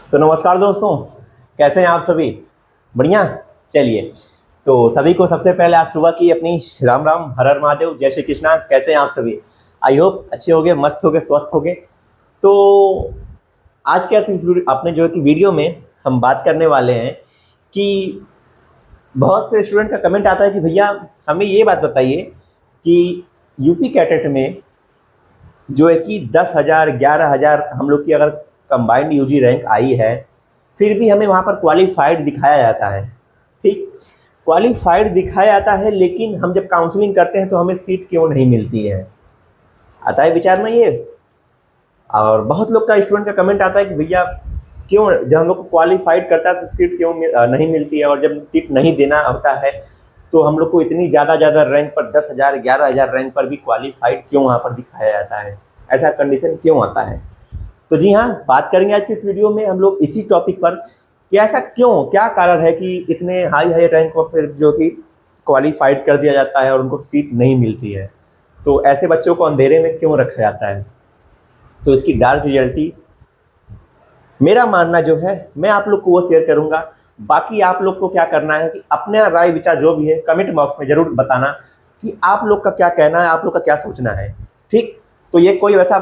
तो नमस्कार दोस्तों, कैसे हैं आप सभी? बढ़िया। चलिए, तो सभी को सबसे पहले आज सुबह की अपनी राम राम, हर हर महादेव, जय श्री कृष्णा। कैसे हैं आप सभी? आई होप अच्छे होंगे, मस्त होंगे, स्वस्थ होंगे। तो आज के अपने जो है कि वीडियो में हम बात करने वाले हैं कि बहुत से स्टूडेंट का कमेंट आता है कि भैया हमें ये बात बताइए कि यूपी कैटेट में जो है कि 10,000 11,000 हम लोग की अगर कंबाइंड यूजी रैंक आई है, फिर भी हमें वहाँ पर क्वालिफाइड दिखाया जाता है। ठीक, क्वालिफाइड दिखाया जाता है, लेकिन हम जब काउंसलिंग करते हैं तो हमें सीट क्यों नहीं मिलती है? आता है विचार में ये। और बहुत लोग का स्टूडेंट का कमेंट आता है कि भैया क्यों जब हम लोग को क्वालिफाइड करता है सीट क्यों नहीं मिलती है, और जब सीट नहीं देना होता है तो हम लोग को इतनी ज़्यादा रैंक पर 10,000 11,000 रैंक पर भी क्वालिफाइड क्यों वहाँ पर दिखाया जाता है? ऐसा कंडीशन क्यों आता है? तो जी हाँ, बात करेंगे आज की इस वीडियो में हम लोग इसी टॉपिक पर कि ऐसा क्यों, क्या कारण है कि इतने हाई रैंक पर जो कि क्वालिफाइड कर दिया जाता है और उनको सीट नहीं मिलती है। तो ऐसे बच्चों को अंधेरे में क्यों रखा जाता है? तो इसकी डार्क रियलिटी मेरा मानना जो है मैं आप लोग को वो शेयर करूंगा। बाकी आप लोग को क्या करना है कि अपने राय विचार जो भी है कमेंट बॉक्स में ज़रूर बताना कि आप लोग का क्या कहना है, आप लोग का क्या सोचना है। ठीक, तो ये कोई वैसा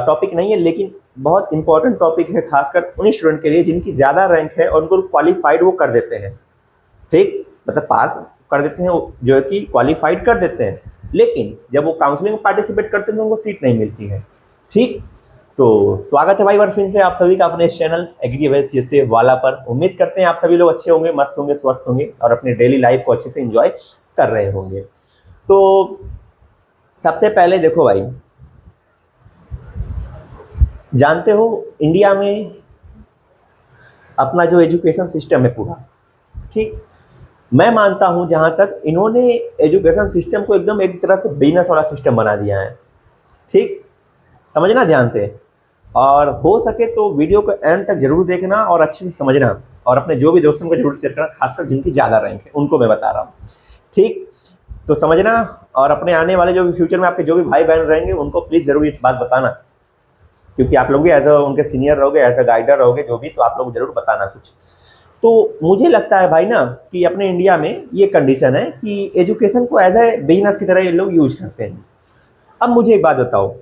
टॉपिक नहीं है, लेकिन बहुत इंपॉर्टेंट टॉपिक है, खासकर उन स्टूडेंट के लिए जिनकी ज़्यादा रैंक है और उनको क्वालिफाइड वो कर देते हैं। ठीक, मतलब पास कर देते हैं, जो है कि क्वालिफाइड कर देते हैं, लेकिन जब वो काउंसलिंग में पार्टिसिपेट करते हैं तो उनको सीट नहीं मिलती है। ठीक, तो स्वागत है भाई बार फिर से आप सभी का अपने इस चैनल एग्री वाला पर। उम्मीद करते हैं आप सभी लोग अच्छे होंगे, मस्त होंगे, स्वस्थ होंगे और अपने डेली लाइफ को अच्छे से एंजॉय कर रहे होंगे। तो सबसे पहले देखो भाई, जानते हो इंडिया में अपना जो एजुकेशन सिस्टम है पूरा, ठीक, मैं मानता हूं जहां तक इन्होंने एजुकेशन सिस्टम को एकदम एक तरह से बिजनेस वाला सिस्टम बना दिया है। ठीक, समझना ध्यान से, और हो सके तो वीडियो को एंड तक जरूर देखना और अच्छे से समझना, और अपने जो भी दोस्तों को जरूर शेयर करना, खासकर जिनकी ज़्यादा रैंक है उनको मैं बता रहा हूँ। ठीक, तो समझना, और अपने आने वाले जो भी फ्यूचर में आपके जो भी भाई बहन रहेंगे उनको प्लीज़ जरूर ये बात बताना, क्योंकि आप लोग भी एज अ उनके सीनियर रहोगे, एज अ गाइडर रहोगे जो भी, तो आप लोग जरूर बताना कुछ। तो मुझे लगता है भाई ना कि अपने इंडिया में ये कंडीशन है कि एजुकेशन को एज ए बिजनेस की तरह ये लोग यूज करते हैं। अब मुझे एक बात बताओ,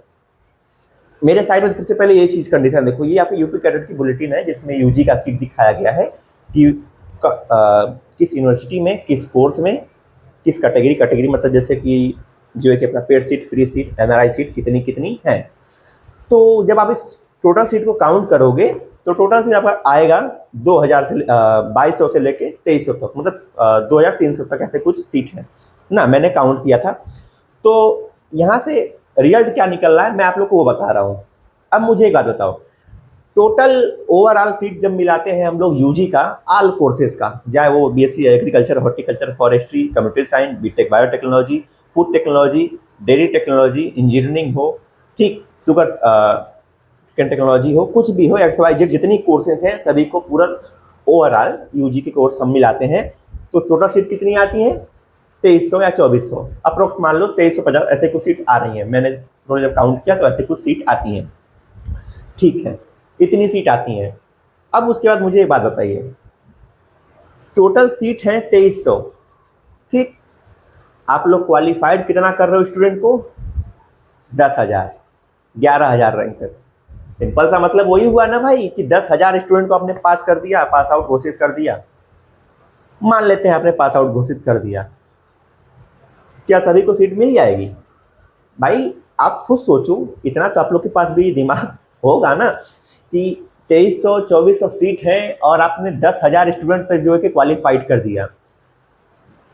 मेरे साइड में सबसे पहले ये चीज़ कंडीशन देखो, ये आपकी यूपी कैडेट की बुलेटिन है जिसमें यूजी का सीट दिखाया गया है कि किस यूनिवर्सिटी में, किस कोर्स में, किस कैटेगरी मतलब जैसे कि जो है कि अपना paid seat, free seat, NRI seat कितनी कितनी है। तो जब आप इस टोटल सीट को काउंट करोगे तो टोटल सीट आपका आएगा 2000 से 2200 से लेके 2300 तक, मतलब 2300 तक ऐसे कुछ सीट है ना, मैंने काउंट किया था। तो यहाँ से रिजल्ट क्या निकल रहा है मैं आप लोग को वो बता रहा हूँ। अब मुझे एक बात बताओ, टोटल ओवरऑल सीट जब मिलाते हैं हम लोग यूजी का, ऑल कोर्सेज का, चाहे वो BSc agriculture, horticulture, forestry, computer science, BTech biotechnology, food technology, dairy technology, engineering हो, ठीक, शुगर चिकन टेक्नोलॉजी हो, कुछ भी हो, XYZ जितनी कोर्सेज हैं सभी को पूरा ओवरऑल यूजी के कोर्स हम मिलाते हैं, तो टोटल सीट कितनी आती है? 2300 या 2400 अप्रोक्स मान लो, 2350 ऐसे कुछ सीट आ रही हैं। मैंने जब काउंट किया तो ऐसे कुछ सीट आती हैं। ठीक है, इतनी सीट आती हैं। अब उसके बाद मुझे एक बात बताइए, टोटल सीट है 2300, ठीक, आप लोग क्वालिफाइड कितना कर रहे हो स्टूडेंट को? 10,000 11,000 रैंक तक। सिंपल सा मतलब वही हुआ ना भाई कि 10,000 स्टूडेंट को आपने पास कर दिया, पास आउट घोषित कर दिया। मान लेते हैं आपने पास आउट घोषित कर दिया, क्या सभी को सीट मिल जाएगी? भाई आप खुद सोचो, इतना तो आप लोग के पास भी दिमाग होगा ना कि 2300 2400 सीट है और आपने 10,000 स्टूडेंट तक जो है कि क्वालिफाइड कर दिया।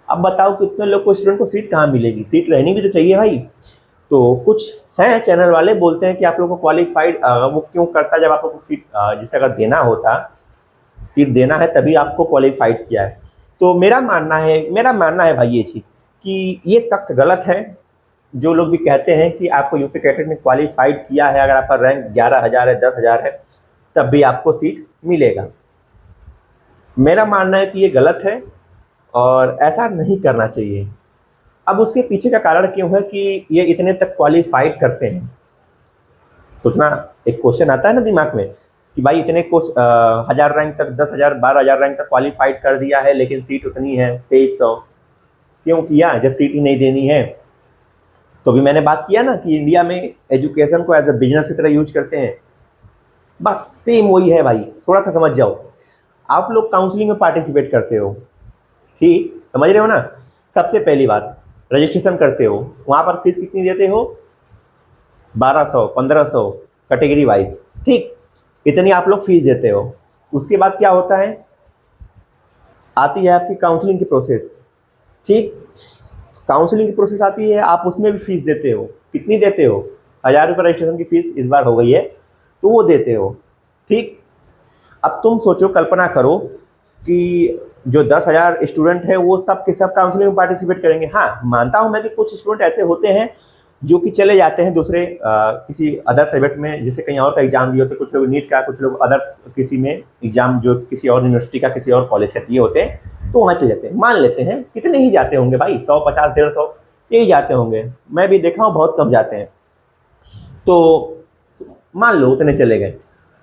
अब बताओ कितने लोग को, स्टूडेंट को सीट कहाँ मिलेगी? सीट रहनी भी तो चाहिए भाई। तो कुछ हैं चैनल वाले बोलते हैं कि आप लोग को क्वालिफाइड वो क्यों करता है, जब आप लोग को सीट जिसे अगर देना होता, सीट देना है तभी आपको क्वालिफाइड किया है। तो मेरा मानना है भाई ये चीज़ कि ये तख्त गलत है। जो लोग भी कहते हैं कि आपको यूपी कैटेट में क्वालिफाइड किया है, अगर आपका रैंक 11,000 है, 10,000 है, तब भी आपको सीट मिलेगा। मेरा मानना है कि ये गलत है और ऐसा नहीं करना चाहिए। अब उसके पीछे का कारण क्यों है कि ये इतने तक क्वालिफाइड करते हैं? सोचना, एक क्वेश्चन आता है ना दिमाग में कि भाई इतने को 1000 रैंक तक, 10,000 12,000 रैंक तक क्वालिफाइड कर दिया है, लेकिन सीट उतनी है 2300। क्यों किया? जब सीट ही नहीं देनी है। तो भी मैंने बात किया ना कि इंडिया में एजुकेशन को एज अ बिजनेस की तरह यूज करते हैं। बस सेम वही है भाई, थोड़ा सा समझ जाओ। आप लोग काउंसलिंग में पार्टिसिपेट करते हो, ठीक, समझ रहे हो ना। सबसे पहली बात, रजिस्ट्रेशन करते हो, वहाँ पर फीस कितनी देते हो? 1200, 1500 कैटेगरी वाइज, ठीक, इतनी आप लोग फीस देते हो। उसके बाद क्या होता है? आती है आपकी काउंसलिंग की प्रोसेस, ठीक। काउंसलिंग की प्रोसेस आती है, आप उसमें भी फीस देते हो। कितनी देते हो? 1000 रुपये रजिस्ट्रेशन की फीस इस बार हो गई है, तो वो देते हो, ठीक। अब तुम सोचो, कल्पना करो कि जो 10,000 स्टूडेंट है वो सब के सब काउंसलिंग में पार्टिसिपेट करेंगे। हाँ, मानता हूँ मैं कि कुछ स्टूडेंट ऐसे होते हैं जो कि चले जाते हैं दूसरे किसी अदर सब्जेक्ट में, जैसे कहीं और का एग्जाम दिए होते हैं, कुछ लोग नीट का, कुछ लोग अदर किसी में एग्जाम जो किसी और यूनिवर्सिटी का, किसी और कॉलेज का दिए होते हैं, तो वहाँ चले जाते हैं। मान लेते हैं, कितने ही जाते होंगे भाई, 100, 50, 150 यही जाते होंगे। मैं भी देखा हूँ बहुत कम जाते हैं। तो मान लो उतने चले गए,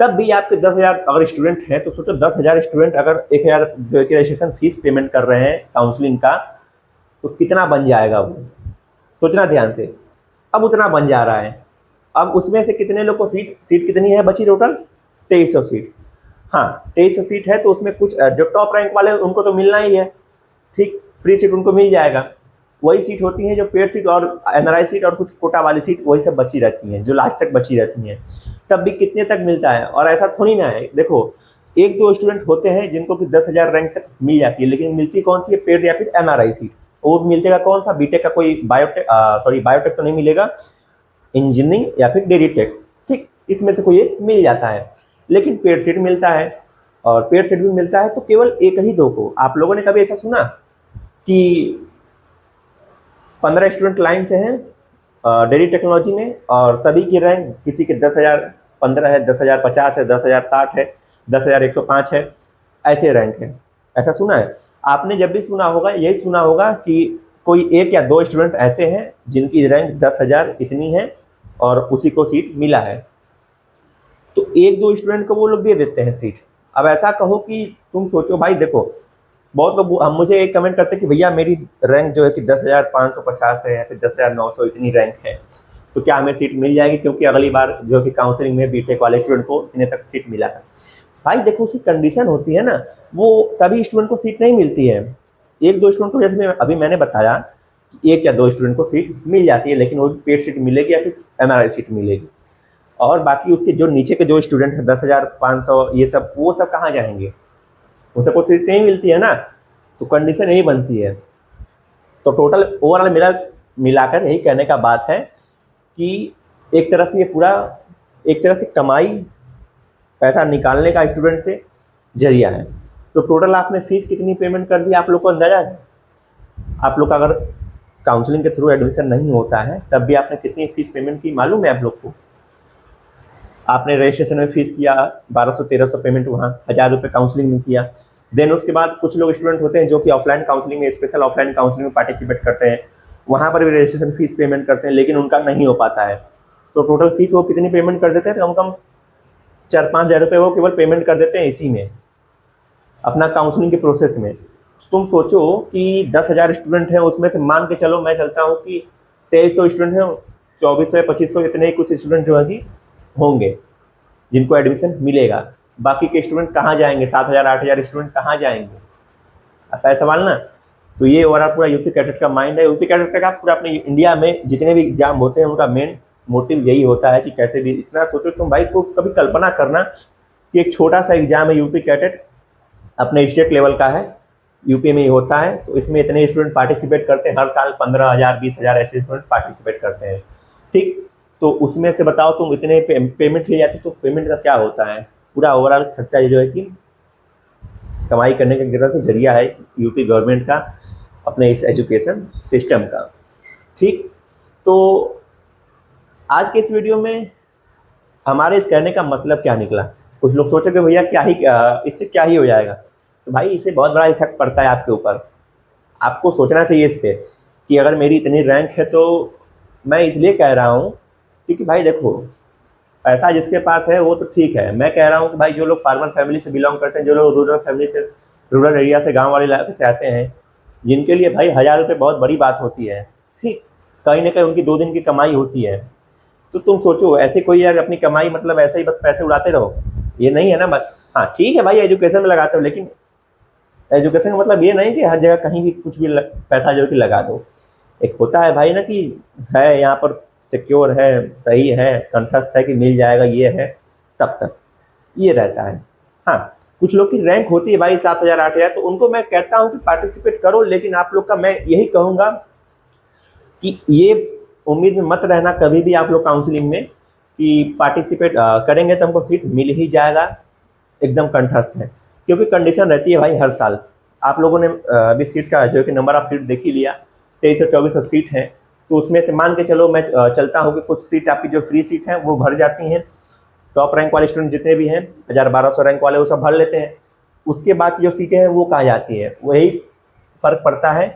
तब भी आपके 10,000 अगर स्टूडेंट हैं, तो सोचो 10,000 स्टूडेंट अगर 1,000 जो कि रजिस्ट्रेशन फीस पेमेंट कर रहे हैं काउंसलिंग का, तो कितना बन जाएगा वो? सोचना ध्यान से। अब उतना बन जा रहा है। अब उसमें से कितने लोग को सीट कितनी है बची टोटल? 2300 सीट। हाँ, 2300 सीट है, तो उसमें कुछ जो टॉप रैंक वाले उनको तो मिलना ही है, ठीक, फ्री सीट उनको मिल जाएगा। वही सीट होती है जो पेड सीट और एनआरआई सीट और कुछ कोटा वाली सीट, वही सब बची रहती हैं, जो लास्ट तक बची रहती हैं। तब भी कितने तक मिलता है? और ऐसा थोड़ी ना है, देखो, एक दो स्टूडेंट होते हैं जिनको कि 10,000 रैंक तक मिल जाती है, लेकिन मिलती कौन सी है? पेड या फिर एनआरआई सीट। वो मिलतेगा कौन सा? बीटेक का कोई बायोटेक तो नहीं मिलेगा, इंजीनियरिंग या फिर डेयरी टेक, ठीक, इसमें से कोई एक मिल जाता है। लेकिन पेड सीट मिलता है, और पेड सीट भी मिलता है तो केवल एक ही दो को। आप लोगों ने कभी ऐसा सुना कि 15 स्टूडेंट लाइन से हैं डेयरी टेक्नोलॉजी में, और सभी की रैंक किसी के 10,015 है, 10,050 है, 10,060 है, 10,105 है, ऐसे रैंक है। ऐसा सुना है? आपने जब भी सुना होगा, यही सुना होगा कि कोई एक या दो स्टूडेंट ऐसे हैं जिनकी रैंक 10,000 इतनी है और उसी को सीट मिला है, तो एक दो स्टूडेंट को वो लोग दे देते हैं सीट। अब ऐसा कहो कि तुम सोचो भाई, देखो, बहुत लोग हम मुझे एक कमेंट करते हैं कि भैया मेरी रैंक जो है कि 10,550 है या फिर 10,900 इतनी रैंक है, तो क्या हमें सीट मिल जाएगी? क्योंकि अगली बार जो कि काउंसलिंग में बीटेक वाले स्टूडेंट को इतने तक सीट मिला था। भाई देखो, उसकी कंडीशन होती है ना, वो सभी स्टूडेंट को सीट नहीं मिलती है। एक दो स्टूडेंट को, जैसे अभी मैंने बताया, एक या दो स्टूडेंट को सीट मिल जाती है, लेकिन वो पेड सीट मिलेगी या फिर एनआरआई सीट मिलेगी। और बाकी उसके जो नीचे के जो स्टूडेंट हैं 10,500, ये सब, वो सब कहाँ जाएंगे? उन सबको सीट नहीं मिलती है ना। तो कंडीशन यही बनती है। तो टोटल ओवरऑल मिलाकर यही कहने का बात है कि एक तरह से ये पूरा एक तरह से कमाई, पैसा निकालने का स्टूडेंट से जरिया है। तो टोटल आपने फीस कितनी पेमेंट कर दी, आप लोग को अंदाजा है? आप लोग का अगर काउंसलिंग के थ्रू एडमिशन नहीं होता है, तब भी आपने कितनी फीस पेमेंट की मालूम है आप लोग को? आपने रजिस्ट्रेशन में फीस किया 1200-1300 पेमेंट, वहाँ 1000 रुपये काउंसलिंग में किया। देन उसके बाद कुछ लोग स्टूडेंट होते हैं जो कि ऑफलाइन काउंसलिंग में, स्पेशल ऑफलाइन काउंसलिंग में पार्टिसिपेट करते हैं, वहाँ पर भी रजिस्ट्रेशन फीस पेमेंट करते हैं, लेकिन उनका नहीं हो पाता है। तो टोटल फीस वो कितनी पेमेंट कर देते हैं? कम कम 4-5 हज़ार रुपये वो केवल पेमेंट कर देते हैं इसी में, अपना काउंसलिंग के प्रोसेस में। तुम सोचो कि 10,000 स्टूडेंट हैं, उसमें से मान के चलो, मैं चलता हूँ कि 2300 स्टूडेंट हैं, 2400 या 2500 इतने ही कुछ स्टूडेंट जो है कि होंगे जिनको एडमिशन मिलेगा। बाकी के स्टूडेंट कहाँ जाएंगे? 7,000 8,000 स्टूडेंट कहाँ जाएंगे? आता है सवाल ना। तो ये ओवरऑल पूरा यूपी कैडेट का माइंड है। यूपी कैडेट का पूरा अपने इंडिया में जितने भी एग्जाम होते हैं, उनका मेन मोटिव यही होता है कि कैसे भी, इतना सोचो तुम भाई को, कभी कल्पना करना कि एक छोटा सा एग्जाम है यूपी कैडेट, अपने स्टेट लेवल का है, यूपी में ही होता है, तो इसमें इतने स्टूडेंट पार्टिसिपेट करते हैं, हर साल 15,000 20,000 ऐसे स्टूडेंट पार्टिसिपेट करते हैं, ठीक। तो उसमें से बताओ तुम इतने पेमेंट ले जाते, तो पेमेंट का क्या होता है? पूरा ओवरऑल खर्चा जो है कि कमाई करने का गिरा तो जरिया है यूपी गवर्नमेंट का, अपने इस एजुकेशन सिस्टम का, ठीक। तो आज के इस वीडियो में हमारे इस कहने का मतलब क्या निकला? कुछ लोग सोचे कि भैया क्या ही, इससे क्या ही हो जाएगा। तो भाई इससे बहुत बड़ा इफेक्ट पड़ता है आपके ऊपर। आपको सोचना चाहिए इस पर कि अगर मेरी इतनी रैंक है, तो मैं इसलिए कह रहा हूँ क्योंकि भाई देखो, पैसा जिसके पास है वो तो ठीक है। मैं कह रहा हूँ कि भाई जो लोग फार्मर फैमिली से बिलोंग करते हैं, जो लोग रूरल फैमिली से, रूरल एरिया से, गांव वाले इलाके से आते हैं, जिनके लिए भाई 1000 रुपये बहुत बड़ी बात होती है, ठीक, कहीं ना कहीं उनकी 2 दिन की कमाई होती है। तो तुम सोचो ऐसे कोई यार अपनी कमाई मतलब ऐसे ही बस पैसे उड़ाते रहो, ये नहीं है ना बात। हाँ ठीक है भाई एजुकेशन में लगाते हो, लेकिन एजुकेशन का मतलब ये नहीं कि हर जगह कहीं भी कुछ भी पैसा जो कि लगा दो। एक होता है भाई ना कि है यहाँ पर सिक्योर है, सही है, कंठस्थ है कि मिल जाएगा, ये है, तब तक ये रहता है। हाँ कुछ लोग की रैंक होती है भाई 7000 8000, तो उनको मैं कहता हूँ कि पार्टिसिपेट करो, लेकिन आप लोग का मैं यही कहूँगा कि ये उम्मीद में मत रहना कभी भी आप लोग काउंसलिंग में कि पार्टिसिपेट करेंगे तो हमको सीट मिल ही जाएगा, एकदम कंठस्थ है। क्योंकि कंडीशन रहती है भाई हर साल। आप लोगों ने अभी सीट का जो कि नंबर ऑफ सीट देख ही लिया, 23 और 24 सीट हैं, तो उसमें से मान के चलो मैं चलता हूँ कि कुछ सीट आपकी जो फ्री सीट हैं वो भर जाती हैं। टॉप रैंक वाले स्टूडेंट जितने भी हैं, 1000-1200 रैंक वाले, वो सब भर लेते हैं। उसके बाद की जो सीटें हैं वो कहाँ जाती हैं, वही फ़र्क पड़ता है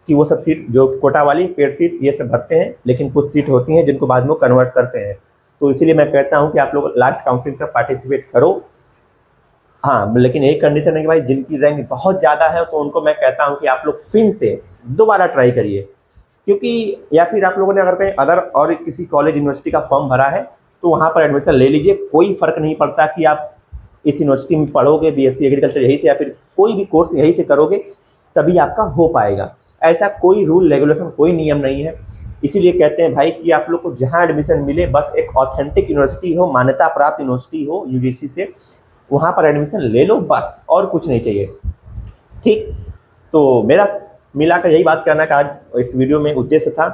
कि वो सब सीट जो कोटा वाली पेड सीट ये सब भरते हैं, लेकिन कुछ सीट होती हैं जिनको बाद में कन्वर्ट करते हैं। तो इसीलिए मैं कहता हूँ कि आप लोग लास्ट काउंसलिंग तक पार्टिसिपेट करो। हाँ लेकिन एक कंडीशन है कि भाई जिनकी रैंक बहुत ज़्यादा है तो उनको मैं कहता हूँ कि आप लोग फिर से दोबारा ट्राई करिए, क्योंकि या फिर आप लोगों ने अगर कहीं अदर और किसी कॉलेज यूनिवर्सिटी का फॉर्म भरा है तो वहाँ पर एडमिशन ले लीजिए। कोई फ़र्क नहीं पड़ता कि आप इस यूनिवर्सिटी में पढ़ोगे बीएससी एग्रीकल्चर यहीं से या फिर कोई भी कोर्स यहीं से करोगे तभी आपका हो पाएगा। ऐसा कोई रूल रेगुलेशन कोई नियम नहीं है। इसीलिए कहते हैं भाई कि आप लोग को जहाँ एडमिशन मिले बस एक ऑथेंटिक यूनिवर्सिटी हो, मान्यता प्राप्त यूनिवर्सिटी हो यूजीसी से, वहाँ पर एडमिशन ले लो बस, और कुछ नहीं चाहिए। ठीक, तो मेरा मिलाकर यही बात करना का आज इस वीडियो में उद्देश्य था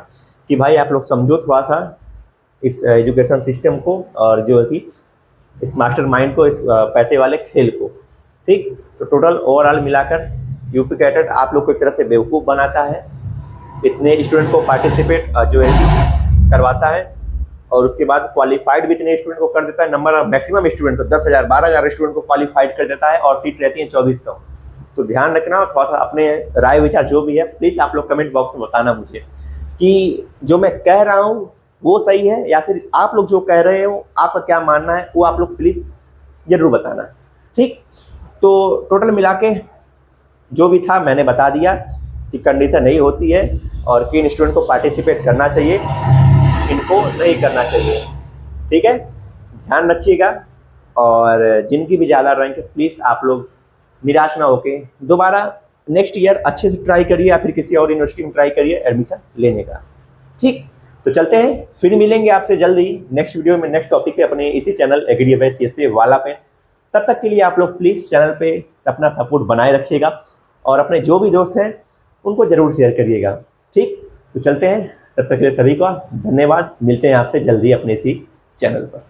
कि भाई आप लोग समझो थोड़ा सा इस एजुकेशन सिस्टम को और जो है कि इस मास्टरमाइंड को, इस पैसे वाले खेल को। ठीक, तो टोटल ओवरऑल मिलाकर यूपी कैडेट आप लोग को एक तरह से बेवकूफ़ बनाता है, इतने स्टूडेंट को पार्टिसिपेट जो है कि करवाता है, और उसके बाद क्वालिफाइड भी इतने स्टूडेंट को कर देता है। नंबर मैक्सिमम स्टूडेंट को 10,000 12,000 स्टूडेंट को क्वालिफाइड कर देता है, और सीट रहती है 2400। तो ध्यान रखना, थोड़ा सा अपने राय विचार जो भी है प्लीज़ आप लोग कमेंट बॉक्स में बताना मुझे कि जो मैं कह रहा हूँ वो सही है या फिर आप लोग जो कह रहे हो आपका क्या मानना है, वो आप लोग प्लीज़ ज़रूर बताना। ठीक, तो टोटल मिला के जो भी था मैंने बता दिया कि कंडीशन नहीं होती है और किन स्टूडेंट को पार्टिसिपेट करना चाहिए, इनको नहीं करना चाहिए। ठीक है, ध्यान रखिएगा, और जिनकी भी ज़्यादा रैंक है प्लीज़ आप लोग निराश ना होके दोबारा नेक्स्ट ईयर अच्छे से ट्राई करिए या फिर किसी और यूनिवर्सिटी में ट्राई करिए एडमिशन लेने का। ठीक, तो चलते हैं, फिर मिलेंगे आपसे जल्दी नेक्स्ट वीडियो में नेक्स्ट टॉपिक पे अपने इसी चैनल एग्री सीएसए वाला पे। तब तक के लिए आप लोग प्लीज़ चैनल पे अपना सपोर्ट बनाए रखिएगा और अपने जो भी दोस्त हैं उनको ज़रूर शेयर करिएगा। ठीक, तो चलते हैं, तब तक के लिए सभी का धन्यवाद। मिलते हैं आपसे जल्दी अपने इसी चैनल पर।